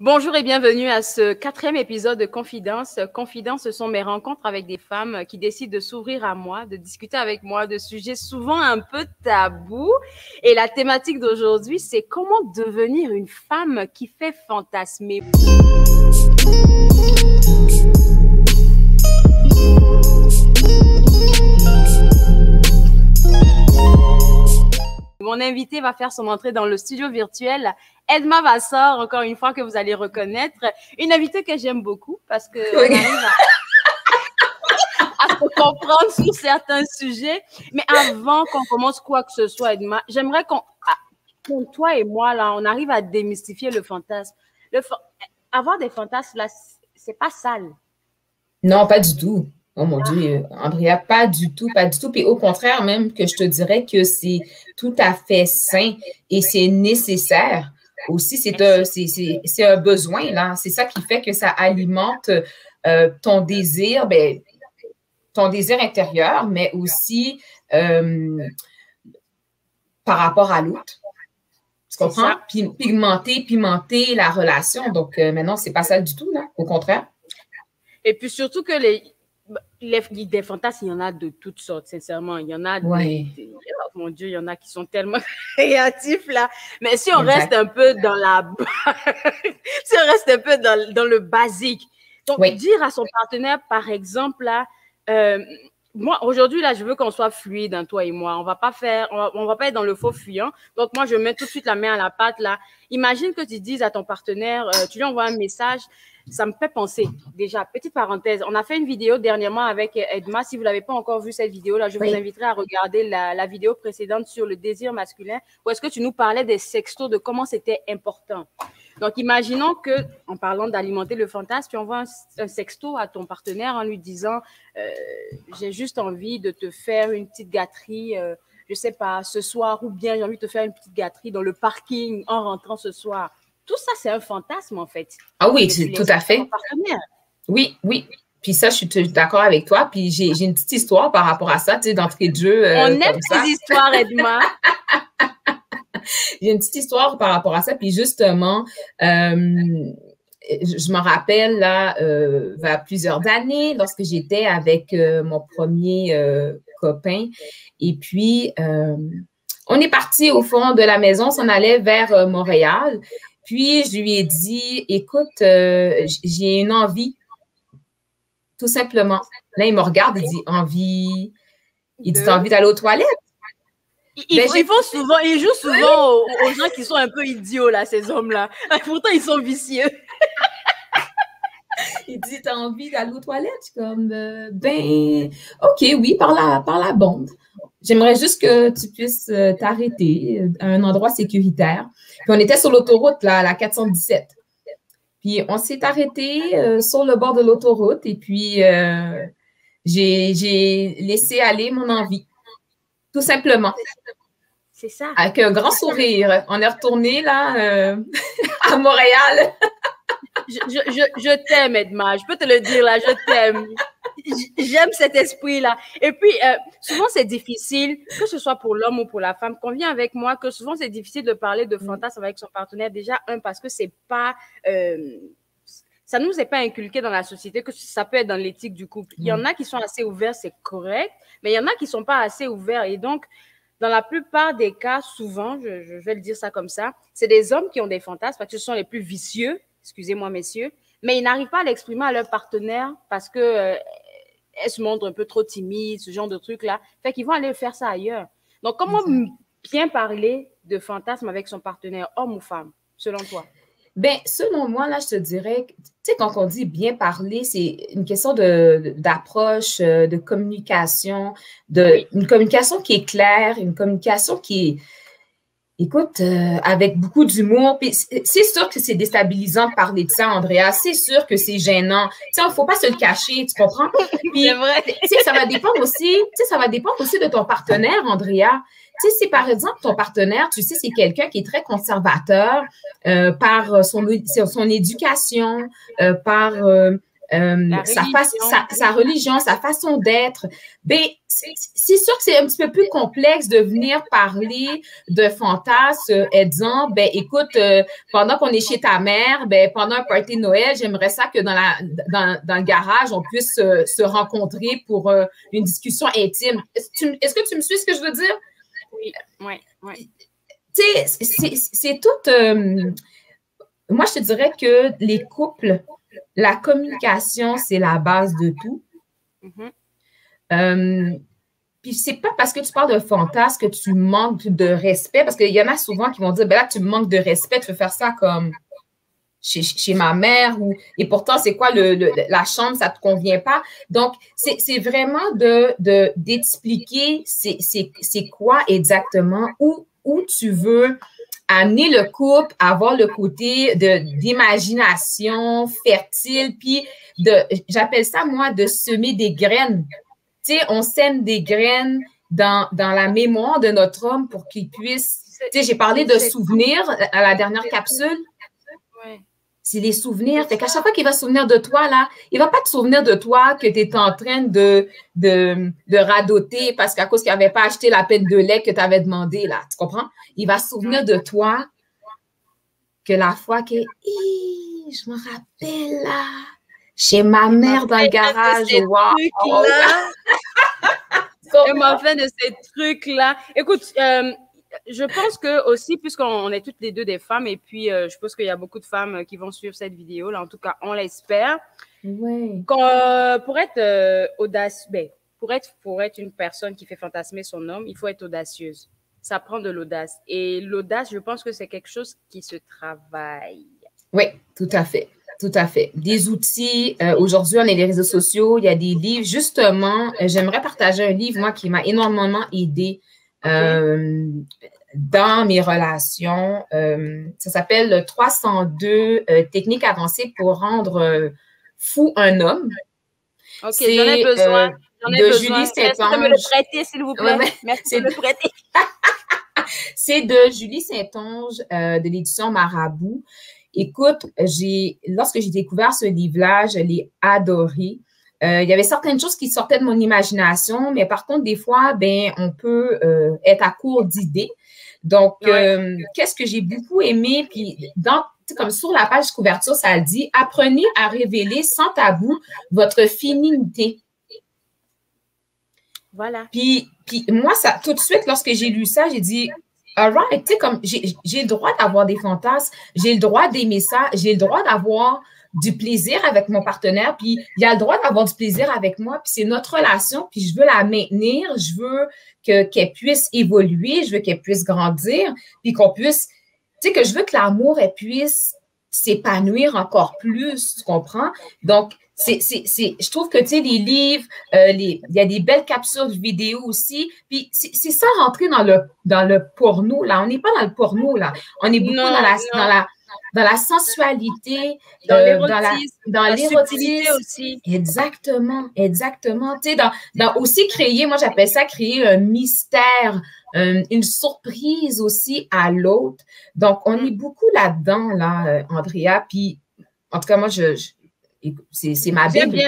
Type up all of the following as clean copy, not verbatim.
Bonjour et bienvenue à ce 4e épisode de Confidence. Confidence, ce sont mes rencontres avec des femmes qui décident de s'ouvrir à moi, de discuter avec moi de sujets souvent un peu tabous. Et la thématique d'aujourd'hui, c'est comment devenir une femme qui fait fantasmer. Mon invité va faire son entrée dans le studio virtuel. Edma Vassor, encore une fois, que vous allez reconnaître. Une invitée que j'aime beaucoup parce qu'on arrive à se comprendre sur certains sujets. Mais avant qu'on commence quoi que ce soit, Edma, j'aimerais qu'on, toi et moi, là, on arrive à démystifier le fantasme. Avoir des fantasmes, là, c'est pas sale. Non, pas du tout. Oh mon Dieu, Andrea, pas du tout, pas du tout. Puis au contraire, même que je te dirais que c'est tout à fait sain et c'est nécessaire. Aussi, c'est un besoin, là. C'est ça qui fait que ça alimente ton désir, ton désir intérieur, mais aussi par rapport à l'autre. Tu comprends? Pimenter la relation. Donc, maintenant, c'est pas ça du tout, là. Au contraire. Et puis surtout que des fantasmes, il y en a de toutes sortes, sincèrement. Il y en a oh mon Dieu, il y en a qui sont tellement créatifs, là. Mais si on reste un peu dans si on reste un peu dans le basique. Donc, dire à son partenaire, par exemple, là, moi, aujourd'hui, là, je veux qu'on soit fluide, hein, toi et moi. On va pas être dans le faux fuyant. Donc, moi, je mets tout de suite la main à la pâte, là. Imagine que tu dises à ton partenaire, tu lui envoies un message. Ça me fait penser, déjà, petite parenthèse, on a fait une vidéo dernièrement avec Edma. Si vous n'avez pas encore vu cette vidéo-là, je vous inviterai à regarder la vidéo précédente sur le désir masculin, où est-ce que tu nous parlais des sextos, de comment c'était important. Donc, imaginons que, en parlant d'alimenter le fantasme, tu envoies un sexto à ton partenaire en lui disant j'ai juste envie de te faire une petite gâterie, je sais pas, ce soir, ou bien j'ai envie de te faire une petite gâterie dans le parking en rentrant ce soir. Tout ça, c'est un fantasme, en fait. Ah oui, tout à fait. Oui, oui. Puis ça, je suis d'accord avec toi. Puis j'ai une petite histoire par rapport à ça, tu sais, d'entrée de jeu. On aime ces histoires, Edma. J'ai une petite histoire par rapport à ça. Puis justement, je me rappelle, là, il y a plusieurs années, lorsque j'étais avec mon premier copain. Et puis, on est parti au fond de la maison, on s'en allait vers Montréal. Puis, je lui ai dit, écoute, j'ai une envie, tout simplement. Là, il me regarde, il dit, envie. Il dit, t'as envie d'aller aux toilettes? Ils jouent souvent aux gens qui sont un peu idiots, là, ces hommes-là. Pourtant, ils sont vicieux. Il dit, t'as envie d'aller aux toilettes? Je suis comme, OK, oui, par la bande. J'aimerais juste que tu puisses t'arrêter à un endroit sécuritaire. Puis on était sur l'autoroute, là, la 417. Puis on s'est arrêté sur le bord de l'autoroute et puis j'ai laissé aller mon envie. Tout simplement. C'est ça. Avec un grand sourire. On est retourné là à Montréal. Je t'aime, Edma. Je peux te le dire là, je t'aime. J'aime cet esprit-là. Et puis, souvent, c'est difficile, que ce soit pour l'homme ou pour la femme, convient avec moi que souvent, c'est difficile de parler de fantasme avec son partenaire. Déjà, parce que c'est pas... ça ne nous est pas inculqué dans la société, que ça peut être dans l'éthique du couple. Il y en a qui sont assez ouverts, c'est correct, mais il y en a qui ne sont pas assez ouverts. Et donc, dans la plupart des cas, souvent, je vais le dire ça comme ça, c'est des hommes qui ont des fantasmes parce que ce sont les plus vicieux, excusez-moi, messieurs, mais ils n'arrivent pas à l'exprimer à leur partenaire parce que elles se montrent un peu trop timides, ce genre de trucs-là. Fait qu'ils vont aller faire ça ailleurs. Donc, comment bien parler de fantasme avec son partenaire, homme ou femme, selon toi? Bien, selon moi, là, je te dirais, tu sais, quand on dit bien parler, c'est une question d'approche, de communication, une communication qui est claire, une communication qui est, écoute, avec beaucoup d'humour. Puis c'est sûr que c'est déstabilisant de parler de ça, Andrea. C'est sûr que c'est gênant. Tu sais, il ne faut pas se le cacher, tu comprends? Puis, c'est vrai. Tu sais, ça va dépendre aussi de ton partenaire, Andrea. Tu sais, si par exemple, ton partenaire, tu sais, c'est quelqu'un qui est très conservateur par son éducation, par sa religion, sa façon d'être. Ben, c'est sûr que c'est un petit peu plus complexe de venir parler de fantasmes en disant, ben, écoute, pendant qu'on est chez ta mère, ben, pendant un party de Noël, j'aimerais ça que dans le garage, on puisse se rencontrer pour une discussion intime. Est-ce que tu me suis ce que je veux dire? Oui, oui, oui. Tu sais, c'est tout... moi, je te dirais que les couples, la communication, c'est la base de tout. Puis c'est pas parce que tu parles de fantasme que tu manques de respect, parce qu'il y en a souvent qui vont dire, ben là, tu manques de respect, tu veux faire ça comme chez ma mère, et pourtant, c'est quoi la chambre, ça te convient pas. Donc, c'est vraiment d'expliquer c'est quoi exactement, où tu veux amener le couple à avoir le côté d'imagination fertile, puis j'appelle ça, moi, de semer des graines. Tu sais, on sème des graines dans la mémoire de notre homme pour qu'il puisse... Tu sais, j'ai parlé de souvenirs à la dernière capsule. C'est les souvenirs. Fait qu'à chaque fois qu'il va se souvenir de toi, là, il va pas te souvenir de toi que tu es en train de radoter parce qu'à cause qu'il n'avait pas acheté la peine de lait que tu avais demandé, là. Tu comprends? Il va se souvenir de toi que la fois que, je me rappelle, là, chez ma mère dans le garage. Wow! Elle m'a fait de ces trucs-là. Écoute, je pense que aussi, puisqu'on est toutes les deux des femmes, et puis je pense qu'il y a beaucoup de femmes qui vont suivre cette vidéo-là, en tout cas, on l'espère. Oui. Pour être audacieux, ben, pour être une personne qui fait fantasmer son homme, il faut être audacieuse. Ça prend de l'audace. Et l'audace, je pense que c'est quelque chose qui se travaille. Oui, tout à fait. Tout à fait. Des outils. Aujourd'hui, on a les réseaux sociaux, il y a des livres. Justement, j'aimerais partager un livre, moi, qui m'a énormément aidé dans mes relations. Ça s'appelle 302 techniques avancées pour rendre fou un homme. OK, j'en ai besoin. Julie Saint-Onge. Merci de me le prêter, s'il vous plaît. Merci de me le prêter. C'est de Julie Saint-Onge de l'édition Marabout. Écoute, lorsque j'ai découvert ce livre-là, je l'ai adoré. Il y avait certaines choses qui sortaient de mon imagination, mais par contre, des fois, ben, on peut être à court d'idées. Donc, qu'est-ce que j'ai beaucoup aimé? Puis, comme sur la page couverture, ça dit « Apprenez à révéler sans tabou votre féminité ». Voilà. Puis moi, ça, tout de suite, lorsque j'ai lu ça, j'ai dit « All right, tu sais, comme j'ai le droit d'avoir des fantasmes, j'ai le droit d'aimer ça, j'ai le droit d'avoir du plaisir avec mon partenaire, puis il a le droit d'avoir du plaisir avec moi, puis c'est notre relation, puis je veux la maintenir, je veux qu'elle puisse évoluer, je veux qu'elle puisse grandir, puis qu'on puisse, tu sais, que je veux que l'amour, elle puisse s'épanouir encore plus, tu comprends? Donc, je trouve que, tu sais, les livres, il y a des belles capsules vidéo aussi, puis c'est ça rentrer dans le porno, là. On n'est pas dans le porno, là. On est beaucoup dans la sensualité, dans l'érotisme, dans l'érotisme aussi. Exactement. Tu sais, aussi créer, moi j'appelle ça créer un mystère, une surprise aussi à l'autre. Donc, on est beaucoup là-dedans, là, Andrea. Puis, en tout cas, moi, c'est ma Bible.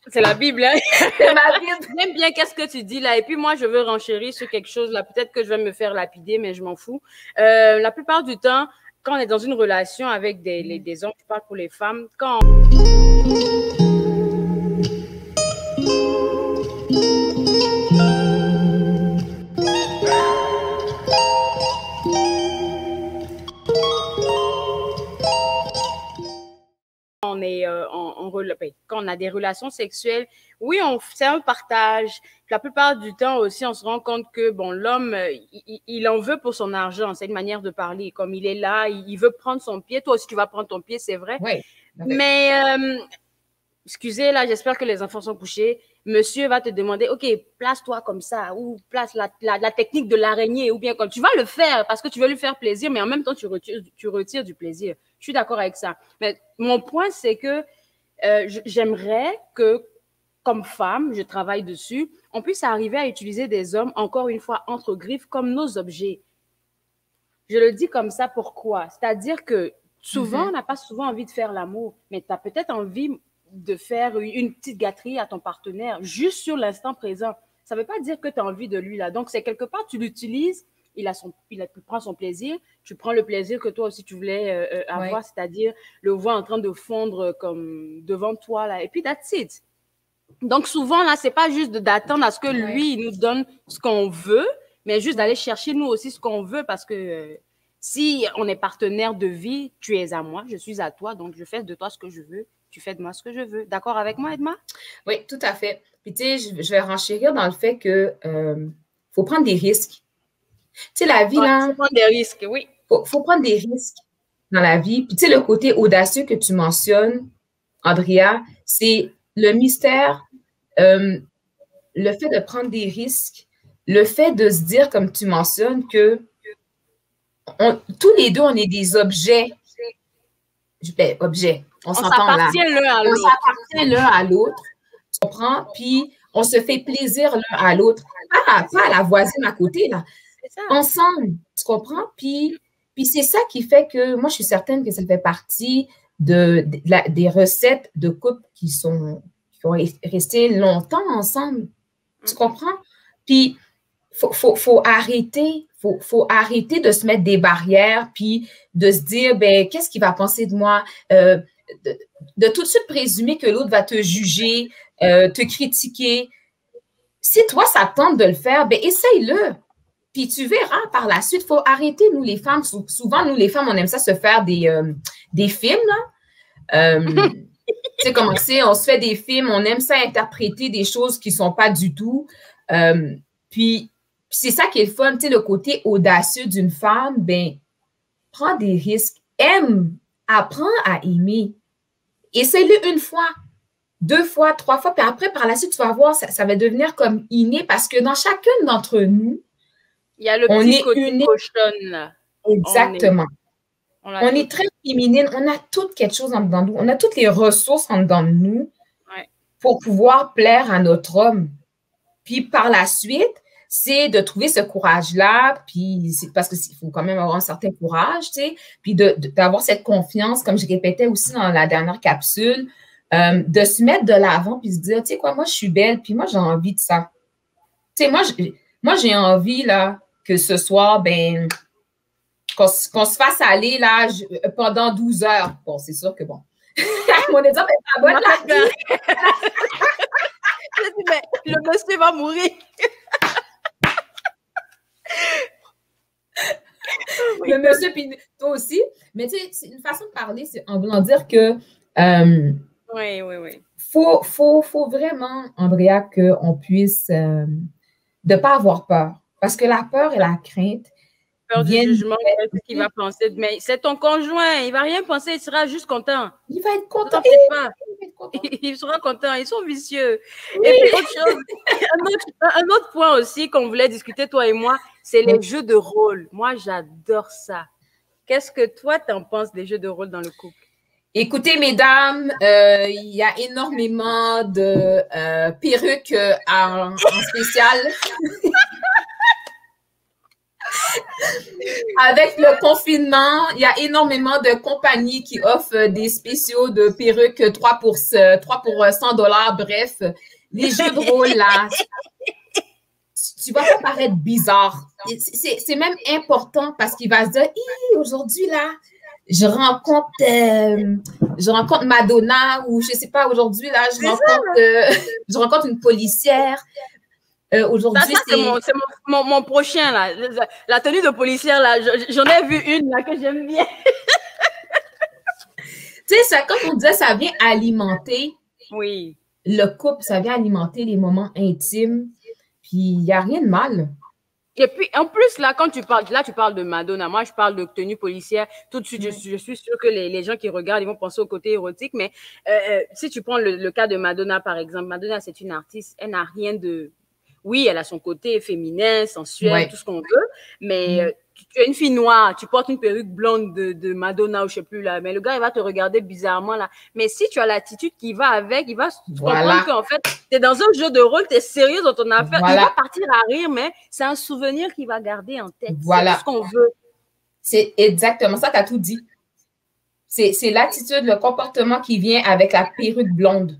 C'est la Bible, hein? C'est ma Bible. J'aime bien qu'est-ce que tu dis là. Et puis moi, je veux renchérir sur quelque chose là. Peut-être que je vais me faire lapider, mais je m'en fous. La plupart du temps, quand on est dans une relation avec des hommes, je parle pour les femmes, quand on est quand on a des relations sexuelles, oui, c'est un partage. La plupart du temps aussi, on se rend compte que bon, l'homme, il en veut pour son argent. C'est une manière de parler. Comme il est là, il veut prendre son pied. Toi aussi, tu vas prendre ton pied, c'est vrai. Oui. Mais excusez, là, j'espère que les enfants sont couchés. Monsieur va te demander, OK, place-toi comme ça, ou place la technique de l'araignée, ou bien comme tu vas le faire parce que tu veux lui faire plaisir, mais en même temps, tu retires du plaisir. Je suis d'accord avec ça. Mais mon point, c'est que j'aimerais que, comme femme, je travaille dessus, on puisse arriver à utiliser des hommes, encore une fois, entre griffes, comme nos objets. Je le dis comme ça, pourquoi? C'est-à-dire que Souvent, on n'a pas souvent envie de faire l'amour, mais tu as peut-être envie de faire une petite gâterie à ton partenaire juste sur l'instant présent. Ça ne veut pas dire que tu as envie de lui là. Donc, c'est quelque part, tu l'utilises, il prend son plaisir, tu prends le plaisir que toi aussi tu voulais avoir, c'est-à-dire le voir en train de fondre comme devant toi là. Et puis, that's it. Donc, souvent, là, c'est pas juste d'attendre à ce que lui, il nous donne ce qu'on veut, mais juste d'aller chercher nous aussi ce qu'on veut parce que si on est partenaire de vie, tu es à moi, je suis à toi, donc je fais de toi ce que je veux, tu fais de moi ce que je veux. D'accord avec moi, Edma? Oui, tout à fait. Puis, tu sais, je vais renchérir dans le fait que faut prendre des risques. Tu sais, la vie, là… Faut prendre des risques, oui. Faut prendre des risques dans la vie. Puis, tu sais, le côté audacieux que tu mentionnes, Andrea, c'est le mystère, le fait de prendre des risques, le fait de se dire, comme tu mentionnes, que tous les deux, on est des objets. Objets. On s'entend là. On s'appartient l'un à l'autre. Tu comprends? Puis, on se fait plaisir l'un à l'autre. Pas à la voisine à côté, là. Ensemble. Tu comprends? Puis c'est ça qui fait que moi, je suis certaine que ça fait partie des recettes de couple qui ont resté longtemps ensemble. Tu comprends? Puis, faut arrêter. Faut arrêter de se mettre des barrières, puis de se dire, ben, qu'est-ce qu'il va penser de moi? De tout de suite présumer que l'autre va te juger, te critiquer. Si toi, ça te tente de le faire, ben, essaye-le. Puis tu verras par la suite, il faut arrêter, nous les femmes. Souvent, nous les femmes, on aime ça se faire des films, là. Tu sais comment c'est, on se fait des films, on aime ça interpréter des choses qui ne sont pas du tout. Puis c'est ça qui est le fun, tu sais, le côté audacieux d'une femme, ben, prends des risques, apprends à aimer. Essaye-le une fois, 2 fois, 3 fois, puis après, par la suite, tu vas voir, ça va devenir comme inné parce que dans chacune d'entre nous, il y a le petit côté cochonne, là. Exactement. On est très féminine, on a toutes quelque chose en dedans de nous, on a toutes les ressources en dedans de nous pour pouvoir plaire à notre homme. Puis par la suite, c'est de trouver ce courage-là, puis c'est parce qu'il faut quand même avoir un certain courage, tu sais, puis d'avoir cette confiance, comme je répétais aussi dans la dernière capsule, de se mettre de l'avant, puis se dire, tu sais quoi, moi, je suis belle, puis moi, j'ai envie de ça. Tu sais, moi, j'ai envie, là, que ce soir, ben, qu'on se fasse aller, là, pendant 12 heures. Bon, c'est sûr que bon. Mon exemple est pas bonne, là. Je dis, mais le monsieur va mourir. Le monsieur, puis toi aussi. Mais tu sais, c'est une façon de parler, c'est en voulant dire que oui. Faut vraiment, Andrea, qu'on puisse de pas avoir peur. Parce que la peur et la crainte peur du jugement, ce qu'il va penser. Mais c'est ton conjoint, il va rien penser, il sera juste content. Il va être content. Il sera content, ils sont vicieux. Oui. Et puis autre chose, un autre point aussi qu'on voulait discuter, toi et moi, c'est les jeux de rôle. Moi, j'adore ça. Qu'est-ce que toi, t'en penses des jeux de rôle dans le couple? Écoutez, mesdames, il y a énormément de perruques en spécial. Avec le confinement, il y a énormément de compagnies qui offrent des spéciaux de perruques 3 pour $100. Bref, les jeux de rôle, là, tu vas pas paraître bizarre. C'est même important parce qu'il va se dire, aujourd'hui, là, je rencontre Madonna ou je sais pas, aujourd'hui, là, je rencontre une policière. Aujourd'hui, c'est mon prochain, là. La tenue de policière, là, j'en ai vu une, là, que j'aime bien. Tu sais, ça, comme on disait, ça vient alimenter le couple, ça vient alimenter les moments intimes, puis il n'y a rien de mal. Et puis, en plus, là, quand tu parles de Madonna, moi, je parle de tenue policière. Tout de suite, je suis sûre que les gens qui regardent, ils vont penser au côté érotique. Mais si tu prends le cas de Madonna, par exemple, Madonna, c'est une artiste, elle n'a rien de… Oui, elle a son côté féminin, sensuel, tout ce qu'on veut, mais tu es une fille noire, tu portes une perruque blonde de Madonna ou je sais plus là, mais le gars, il va te regarder bizarrement là. Mais si tu as l'attitude qui va avec, il va comprendre qu'en fait, tu es dans un jeu de rôle, tu es sérieux dans ton affaire, il va partir à rire, mais c'est un souvenir qu'il va garder en tête. C'est ce qu'on veut. C'est exactement ça, tu as tout dit. C'est l'attitude, le comportement qui vient avec la perruque blonde.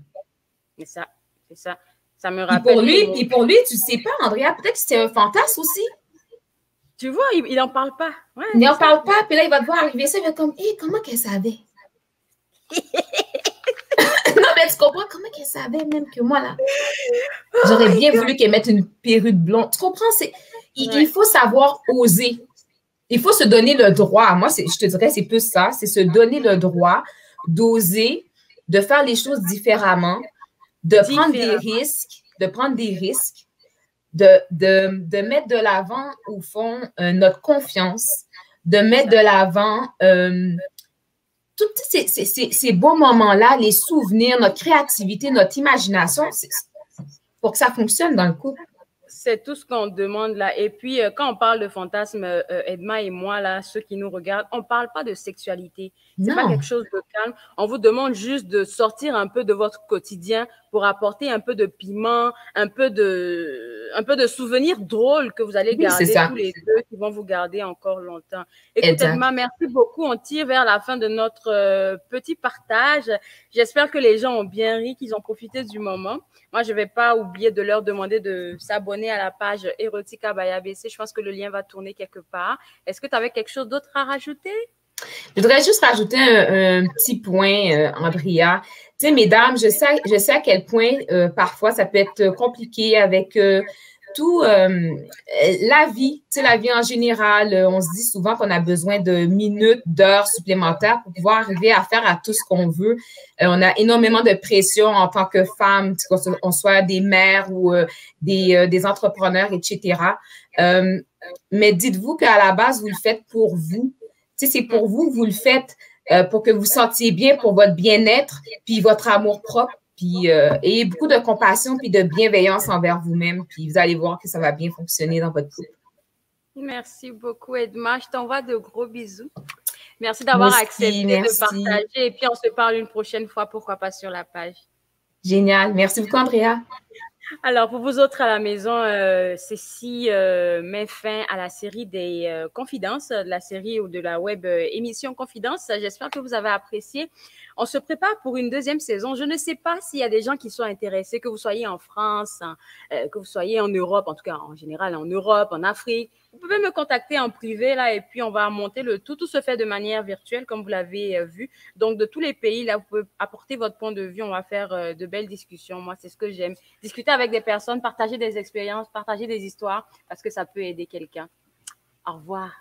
C'est ça, c'est ça. Ça me rappelle. Puis pour lui, tu sais pas, Andrea, peut-être que c'était un fantasme aussi. Tu vois, il n'en parle pas. Ouais, il n'en parle pas, puis là, il va te voir arriver ça, il va être comme, hé, comment qu'elle savait? Non, mais tu comprends comment qu'elle savait même que moi, là? J'aurais bien voulu qu'elle mette une perruque blonde. Tu comprends? Il faut savoir oser. Il faut se donner le droit. Moi, je te dirais, c'est plus ça. C'est se donner le droit d'oser, de faire les choses différemment, de prendre des risques, de mettre de l'avant, au fond, notre confiance, de mettre de l'avant tous ces beaux moments-là, les souvenirs, notre créativité, notre imagination, pour que ça fonctionne dans le couple. C'est tout ce qu'on demande là. Et puis, quand on parle de fantasme, Edma et moi, là, ceux qui nous regardent, on ne parle pas de sexualité. C'est pas quelque chose de calme. On vous demande juste de sortir un peu de votre quotidien pour apporter un peu de piment, un peu de souvenirs drôles que vous allez garder tous les deux, qui vont vous garder encore longtemps. Écoute, Edma, merci beaucoup. On tire vers la fin de notre petit partage. J'espère que les gens ont bien ri, qu'ils ont profité du moment. Moi, je ne vais pas oublier de leur demander de s'abonner à la page Erotica by ABC. Je pense que le lien va tourner quelque part. Est-ce que tu avais quelque chose d'autre à rajouter? Je voudrais juste rajouter un petit point, Andrea. Tu sais, mesdames, je sais à quel point parfois ça peut être compliqué avec tout la vie, tu sais, la vie en général. On se dit souvent qu'on a besoin de minutes, d'heures supplémentaires pour pouvoir arriver à faire à tout ce qu'on veut. On a énormément de pression en tant que femme, qu'on soit des mères ou des entrepreneurs, etc. Mais dites-vous qu'à la base, vous le faites pour vous. Tu sais, c'est pour vous, vous le faites pour que vous sentiez bien, pour votre bien-être, puis votre amour propre, puis ayez beaucoup de compassion, puis de bienveillance envers vous-même, puis vous allez voir que ça va bien fonctionner dans votre couple. Merci beaucoup, Edma. Je t'envoie de gros bisous. Merci d'avoir accepté de partager. Et puis, on se parle une prochaine fois, pourquoi pas sur la page. Génial. Merci beaucoup, Andrea. Alors, pour vous autres à la maison, ceci met fin à la série des Confidences, de la série ou de la web émission Confidences. J'espère que vous avez apprécié. On se prépare pour une deuxième saison. Je ne sais pas s'il y a des gens qui sont intéressés, que vous soyez en France, que vous soyez en Europe, en tout cas en général en Europe, en Afrique. Vous pouvez me contacter en privé là et puis on va monter le tout. Tout se fait de manière virtuelle comme vous l'avez vu. Donc de tous les pays là, vous pouvez apporter votre point de vue. On va faire de belles discussions. Moi, c'est ce que j'aime. Discuter avec des personnes, partager des expériences, partager des histoires parce que ça peut aider quelqu'un. Au revoir.